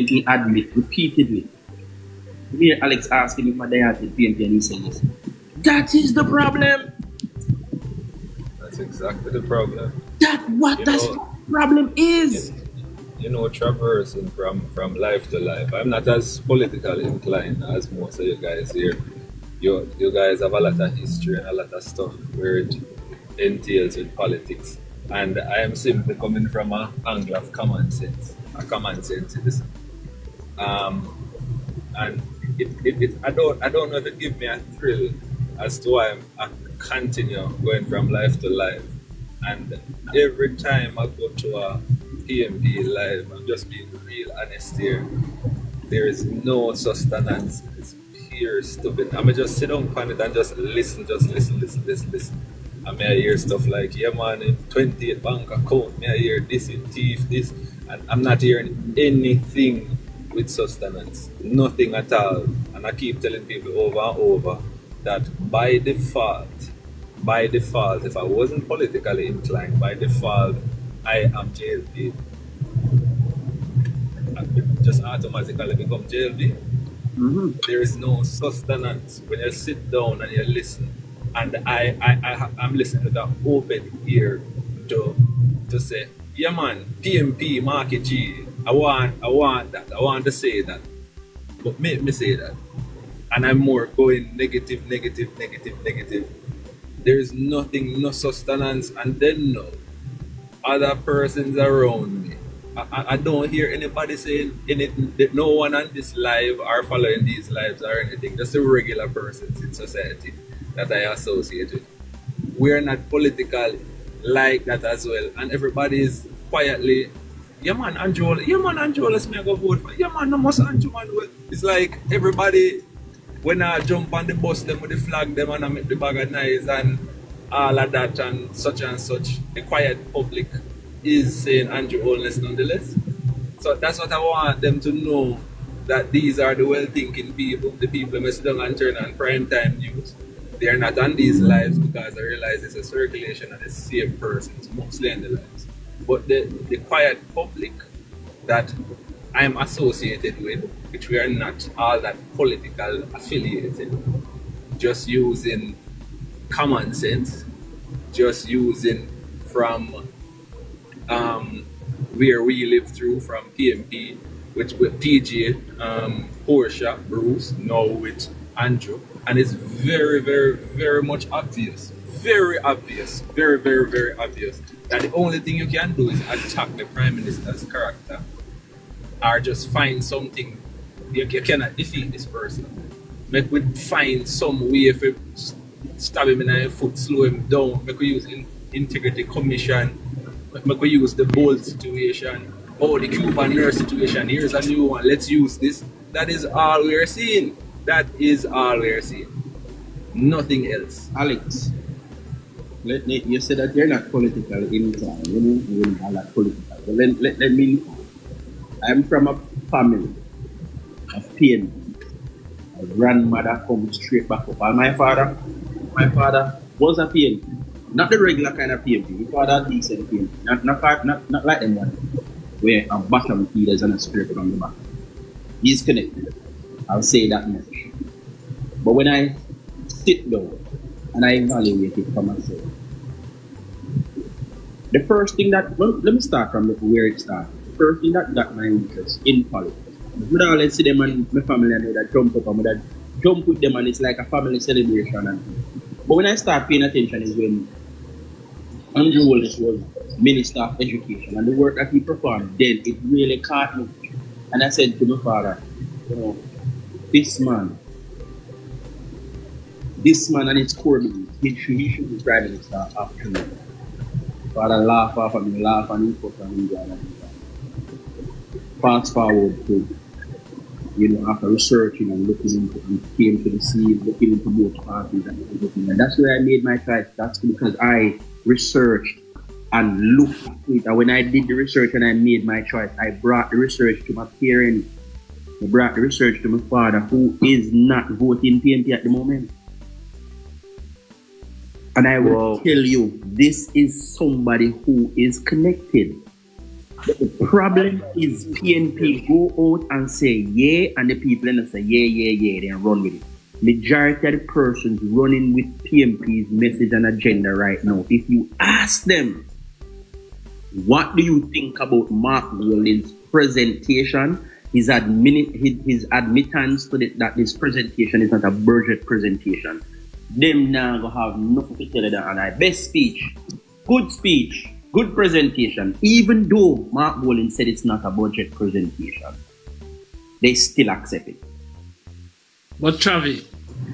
then he admit repeatedly. You hear Alex asking if my dad did PNP and he said yes. That is the problem. That's exactly the problem. That's what the problem is. Traversing from life to life. I'm not as politically inclined as most of you guys here. You guys have a lot of history and a lot of stuff where it entails with politics. And I am simply coming from an angle of common sense, a common sense citizen. And I don't know if it gives me a thrill as to why I continue going from life to life. And every time I go to a PNP live, I'm just being real honest here. There is no sustenance. It's pure stupid. I'm just sit down on it and just listen. I may hear stuff like, yeah man, in 28 bank account, may I hear this in thief, this, and I'm not hearing anything with sustenance. Nothing at all. And I keep telling people over and over that by default, if I wasn't politically inclined, by default, I am JLP. I just automatically become JLP. Mm-hmm. There is no sustenance when you sit down and you listen. And I'm listening with an open ear to say, yeah man, PNP, Market G, I want that. I want to say that. But make me say that. And I'm more going negative. There is nothing, no sustenance, and then no other persons around me. I don't hear anybody saying anything, that no one on this live or following these lives or anything, just the regular persons in society that I associate with. We're not political like that as well, and everybody is quietly, yeah man, Andrew, let's make a vote for, yeah man, no must Andrew, man. It's like everybody, when I jump on the bus them with the flag them and I make the bag of knives and all of that and such, the quiet public is saying Andrew HOLNESS nonetheless. So that's what I want them to know, that these are the well-thinking people, the people who sit down and turn on primetime news. They are not on these lives because I realize it's a circulation of the same persons, mostly in the lives. But the quiet public that I'm associated with, which we are not all that political affiliated, just using common sense, just using from where we live through, from PNP, which with PJ, Portia, Bruce, now with Andrew, and it's very, very, very much obvious, very obvious that the only thing you can do is attack the Prime Minister's character, or just find something. You cannot defeat this person. Make we find some way if stab him in the foot, slow him down. Make we use integrity commission. Make we use the Bolt situation. Oh, the Cuban nurse situation. Here's a new one. Let's use this. That is all we are seeing. Nothing else. Alex, you said that you're not political inclined. You're not political. But let me. I'm from a family of PNP. My grandmother comes straight back up. And my father was a PNP. Not the regular kind of PNP. My father had decent PNP. Not like them one, where a bottom feeders and a spirit from the back. He's connected. I'll say that much. But when I sit down and I evaluate it for myself, the first thing that, well, let me start from where it started. The first thing that got my interest in politics, with all I see them and my family and that jump up and that jump with them, and it's like a family celebration. But when I start paying attention is when Andrew HOLNESS was Minister of Education, and the work that he performed then, it really caught me. And I said to my father, this man and his core beliefs, he should be Prime Minister of Jamaica. Father laugh off and laugh and he put on India. Fast forward to, after researching and looking into, and came to the scene, looking into both parties and everything. And that's where I made my choice. That's because I researched and looked at it. And when I did the research and I made my choice, I brought the research to my parents. I brought the research to my father, who is not voting PNP at the moment. And I will tell you, this is somebody who is connected. The problem is PNP go out and say yeah, and the people then say yeah, yeah, yeah, then run with it. Majority of the persons running with PNP's message and agenda right now, if you ask them, what do you think about Mark Wallin's presentation? His admittance to that this presentation is not a budget presentation. Them now go have nothing to tell you than a best speech, good presentation. Even though Mark Wallin said it's not a budget presentation, they still accept it. But Travi,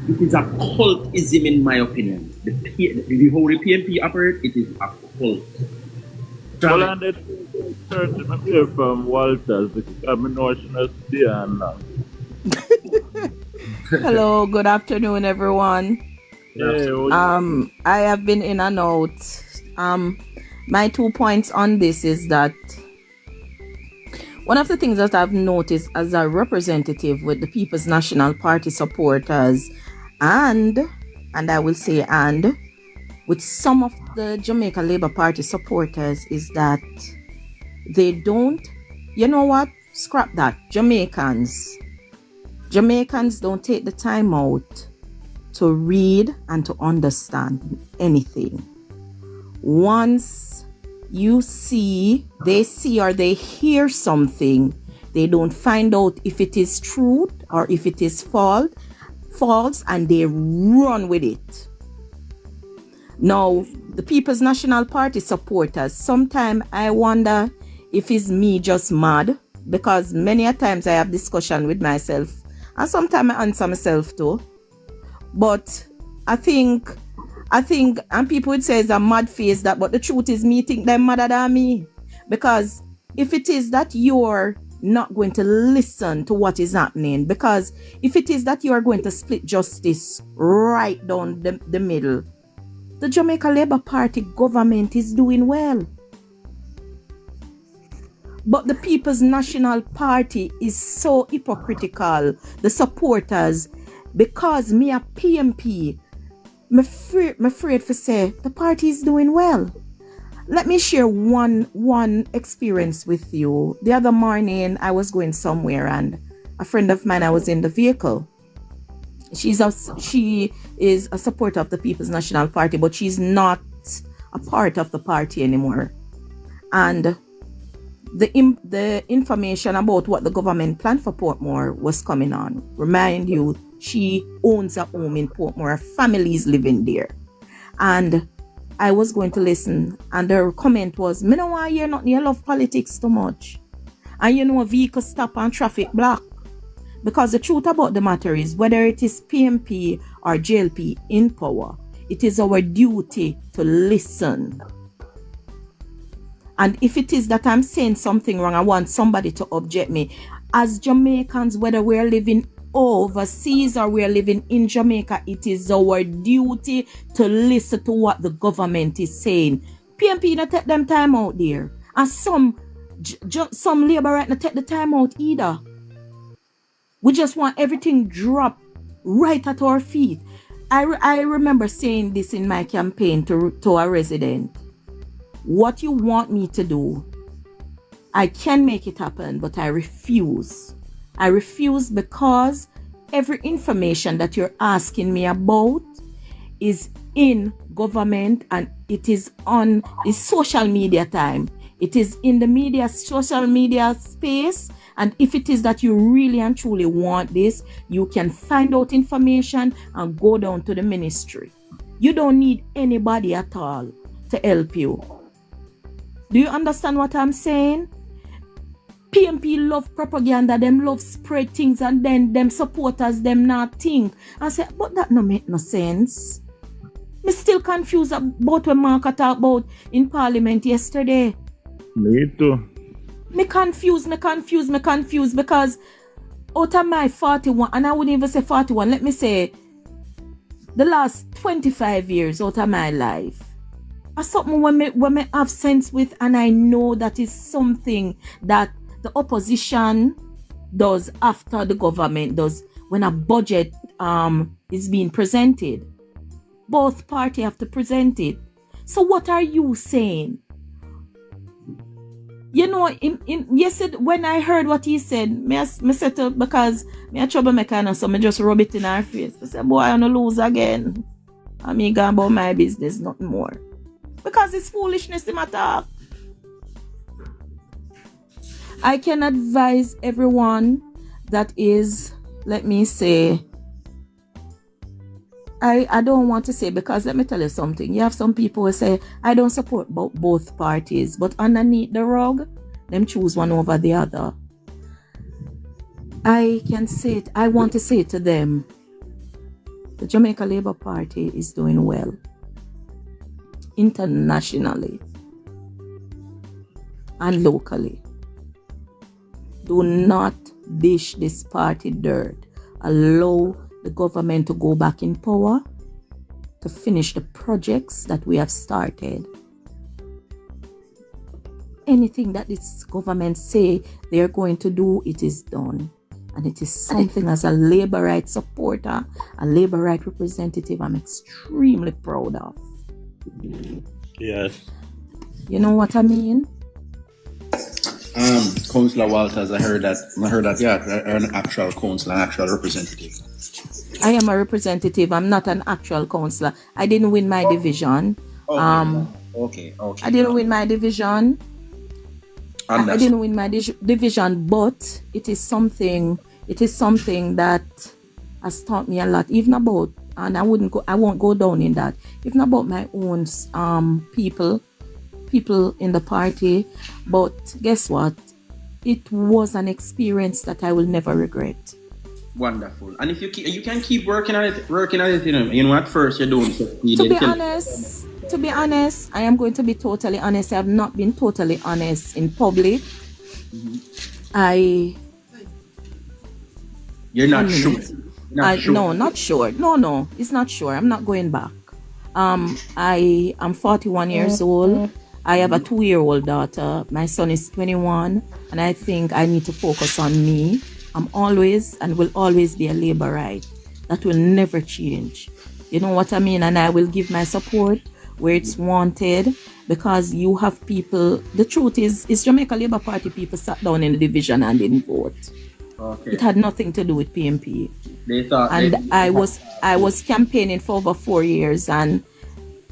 it is a cultism in my opinion. The whole PNP operate, it is a cult. Well, and it's certain appear from Walters, because I'm in Ocean and Hello, good afternoon, everyone. yeah, I have been in and out. My 2 points on this is that one of the things that I've noticed as a representative with the People's National Party supporters and I will say and with some of the Jamaica Labour Party supporters is that they don't, you know what, scrap that. Jamaicans don't take the time out to read and to understand anything. Once they see or they hear something, they don't find out if it is true or if it is false, and they run with it. Now, the People's National Party supporters, sometimes I wonder if it's me just mad, because many a times I have discussion with myself, and sometimes I answer myself too. But I think, and people would say it's a mad face that, but the truth is me think they're madder than me. Because if it is that you're not going to listen to what is happening, because if it is that you are going to split justice right down the middle, the Jamaica Labour Party government is doing well. But the People's National Party is so hypocritical, the supporters, because me a PNP, I'm afraid to say the party is doing well. Let me share one experience with you. The other morning, I was going somewhere and a friend of mine, I was in the vehicle. She is a supporter of the People's National Party, but she's not a part of the party anymore. And the information about what the government planned for Portmore was coming on. Remind you, she owns a home in Portmore. Her family is living there. And I was going to listen, and her comment was, "Me no want to hear nothing, you love politics too much. And you know, a vehicle stop and traffic block." Because the truth about the matter is, whether it is PNP or JLP in power, it is our duty to listen. And if it is that I'm saying something wrong, I want somebody to object me. As Jamaicans, whether we're living overseas or we're living in Jamaica, it is our duty to listen to what the government is saying. PNP not take them time out there. And some Labour right not take the time out either. We just want everything dropped right at our feet. I remember saying this in my campaign to a resident. What you want me to do, I can make it happen, but I refuse. I refuse because every information that you're asking me about is in government, and it is on social media time. It is in the social media space. And if it is that you really and truly want this, you can find out information and go down to the ministry. You don't need anybody at all to help you. Do you understand what I'm saying? PNP love propaganda, them love spread things, and then them supporters, them not think. I say, but that no make no sense. Me still confused about what Mark talked about in Parliament yesterday. me too. Me confused because out of my 41, and I wouldn't even say 41, let me say the last 25 years out of my life, are something when me have sense with, and I know that is something that the opposition does after the government does when a budget is being presented. Both parties have to present it. So what are you saying? You know, when I heard what he said, me said to, because me a troublemaker, and so me just rub it in her face. I said, boy, I'm gonna lose again. And me go about my business, nothing more. Because it's foolishness in my talk. I can advise everyone that is, let me say, I don't want to say, because let me tell you something. You have some people who say, I don't support both parties, but underneath the rug, them choose one over the other. I want to say to them, the Jamaica Labour Party is doing well internationally and locally. Do not dish this party dirt. Allow the government to go back in power to finish the projects that we have started. Anything that this government say they're going to do, it is done. And it is something, as a labor right supporter, a labor right representative, I'm extremely proud of. Yes. You know what I mean? Councillor Walters, I heard that yeah, you're an actual councillor, an actual representative. I am a representative. I'm not an actual councillor. I didn't win my division. Okay. I didn't win my division. I didn't win my division, but it is something that has taught me a lot, even about, and I won't go down in that, even about my own people in the party. But guess what? It was an experience that I will never regret. Wonderful. And if you can keep working on it, you know, at first you're doing so. To be honest, I am going to be totally honest. I have not been totally honest in public. Mm-hmm. You're not sure. No, not sure. No, it's not sure. I'm not going back. I am 41 years old. I have a 2-year-old daughter. My son is 21, and I think I need to focus on me. I'm always and will always be a labor right. That will never change. You know what I mean? And I will give my support where it's wanted, because you have people. The truth is Jamaica Labour Party people sat down in the division and didn't vote. Okay. It had nothing to do with PNP. I was campaigning for over 4 years, and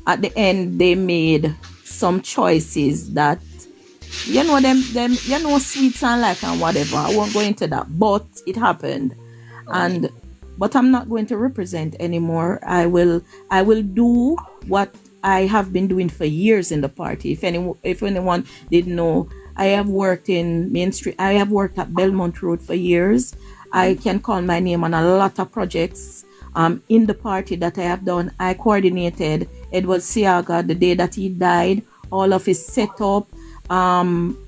at the end they made some choices that, you know, them sweets and like and whatever. I won't go into that, but it happened. Okay. But I'm not going to represent anymore. I will do what I have been doing for years in the party. If anyone didn't know, I have worked in Main Street. I have worked at Belmont Road for years. I can call my name on a lot of projects in the party that I have done. I coordinated Edward Siaga the day that he died, all of his setup,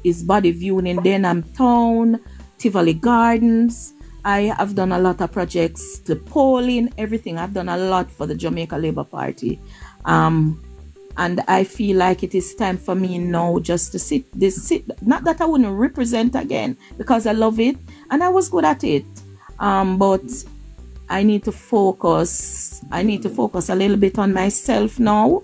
his body viewing in Denham Town, Tivoli Gardens. I have done a lot of projects, the polling, everything. I've done a lot for the Jamaica Labour Party. And I feel like it is time for me now just to sit. Not that I wouldn't represent again, because I love it and I was good at it. But I need to focus. I need to focus a little bit on myself now.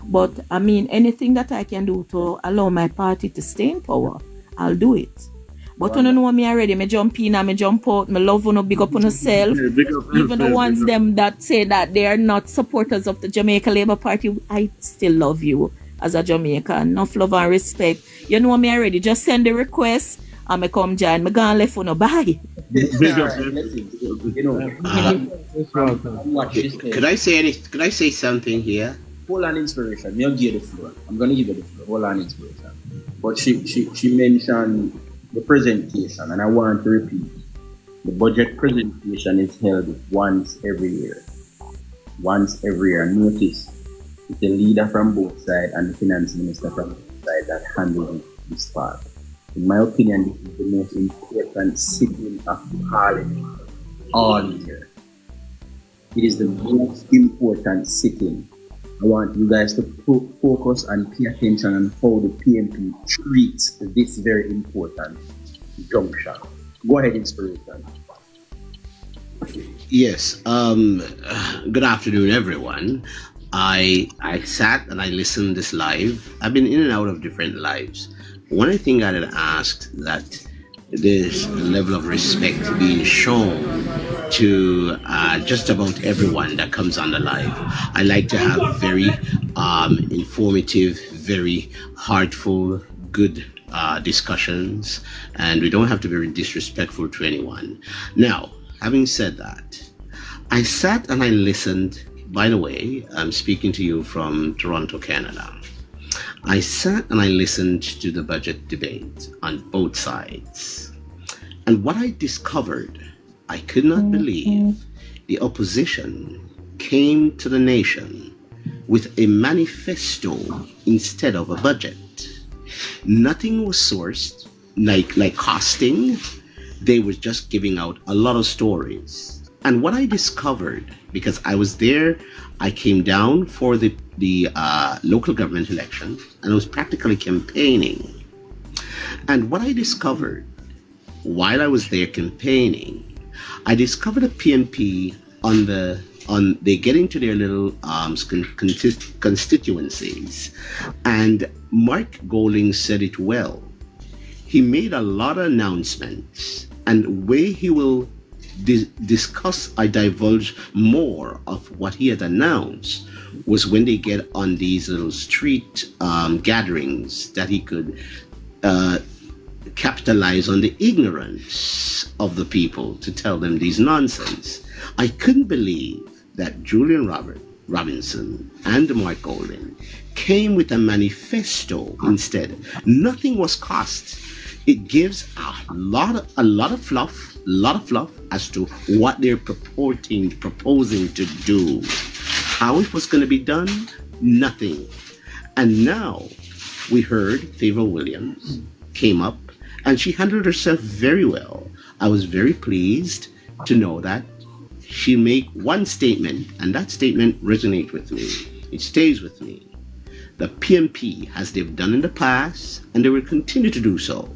But I mean, anything that I can do to allow my party to stay in power, I'll do it. But you know me already, me jump in and me jump out, me love you, big up on yourself. Even the ones them that say that they are not supporters of the Jamaica Labour Party, I still love you as a Jamaican. Enough love and respect. You know me already, just send the request and me come join. Me gonna left for no bye. Could I say something here? Hold on, inspiration. Me, I'll give you the floor. I'm gonna give you the floor. Hold on, inspiration. But she mentioned the presentation, and I want to repeat. The budget presentation is held once every year. Once every year. Notice, it's the leader from both sides and the finance minister from both sides that handle this part. In my opinion, this is the most important sitting of Parliament all year. It is the most important sitting. I want you guys to focus and pay attention on how the PNP treats this very important junction. Go ahead, Inspiration. Yes. Good afternoon, everyone. I sat and I listened this live. I've been in and out of different lives. one thing I had asked that this level of respect being shown to just about everyone that comes on the live. I like to have very informative, very heartful, good discussions, and we don't have to be disrespectful to anyone. Now, having said that, I sat and I listened. By the way, I'm speaking to you from Toronto, Canada. I sat and I listened to the budget debate on both sides. And what I discovered, I could not believe the opposition came to the nation with a manifesto instead of a budget. Nothing was sourced, like costing. They were just giving out a lot of stories. And what I discovered, because I was there, I came down for the local government election, and I was practically campaigning. And what I discovered while I was there campaigning, I discovered a PNP they get into their little constituencies, and Mark Golding said it well. He made a lot of announcements, and the way he will discuss, I divulge more of what he had announced was when they get on these little street gatherings that he could capitalize on the ignorance of the people to tell them these nonsense. I couldn't believe that Julian Robinson and Mark Golding came with a manifesto instead. Nothing was cost. It gives a lot of fluff as to what they're proposing to do. How it was going to be done? Nothing. And now we heard Favor Williams came up and she handled herself very well. I was very pleased to know that she made one statement, and that statement resonates with me. It stays with me. The PNP, as they've done in the past, and they will continue to do so,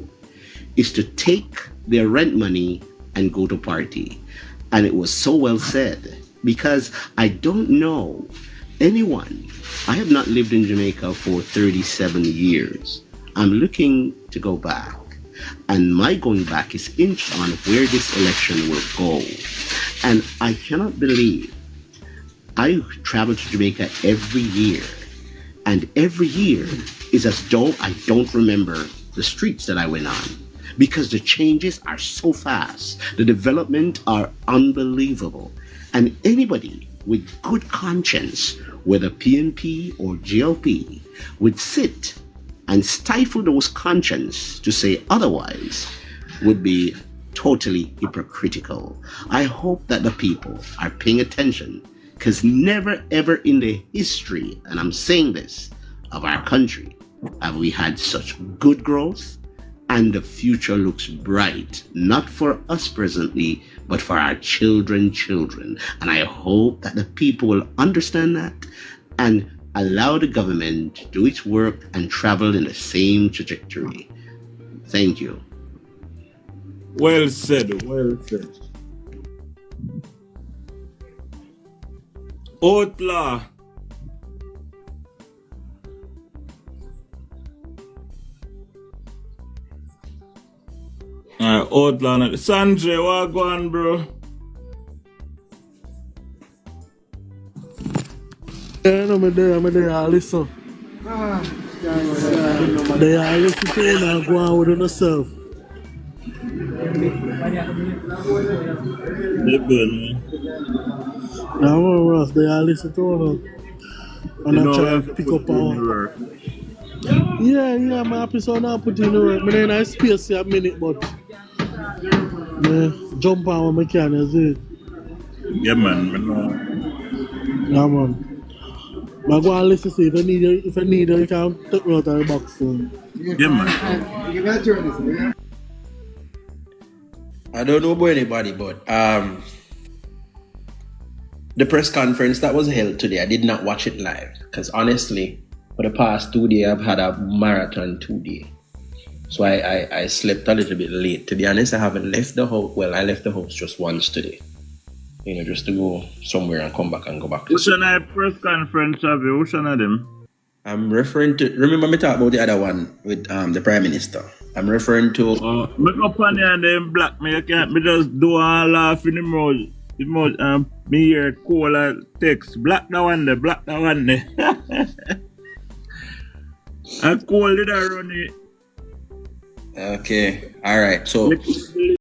is to take their rent money and go to party. And it was so well said, because I don't know anyone. I have not lived in Jamaica for 37 years. I'm looking to go back. And my going back is hinged on where this election will go. And I cannot believe I travel to Jamaica every year. And every year is as though I don't remember the streets that I went on. Because the changes are so fast. The development are unbelievable. And anybody with good conscience, whether PNP or GLP, would sit and stifle those conscience to say otherwise would be totally hypocritical. I hope that the people are paying attention, because never ever in the history, and I'm saying this, of our country, have we had such good growth, and the future looks bright, not for us presently, but for our children. And I hope that the people will understand that and allow the government to do its work and travel in the same trajectory. Thank you. Well said, well said. Outlaw. Outlaw. Sanjay, what go on, bro? Yeah, no, I'm there, I listen. They are listen to you and go on with yourself. They good, man. Now, Ross, they are listen to you. And I try to pick up on work. Yeah, my episode now put in the work. I mean, I space a minute, but yeah, jump on when I can, is it? Yeah, man. Yeah, man. But go and listen to it. If I need you can take me out of the box soon. Yeah, man. I don't know about anybody, but the press conference that was held today, I did not watch it live, because honestly, for the past 2 days, I've had a marathon 2 days. So I slept a little bit late. To be honest, I haven't left the house. Well, I left the house just once today. You know, just to go somewhere and come back and go back. Which one I press conference have you? Which one of them? I'm referring to. Remember me talk about the other one with the Prime Minister. I'm referring to. Make up on you and then black me. You can't me just do all laugh in the mouth. Me hear call text. Black that one there. Black that one there. I call it a run it. Okay. All right. So. Let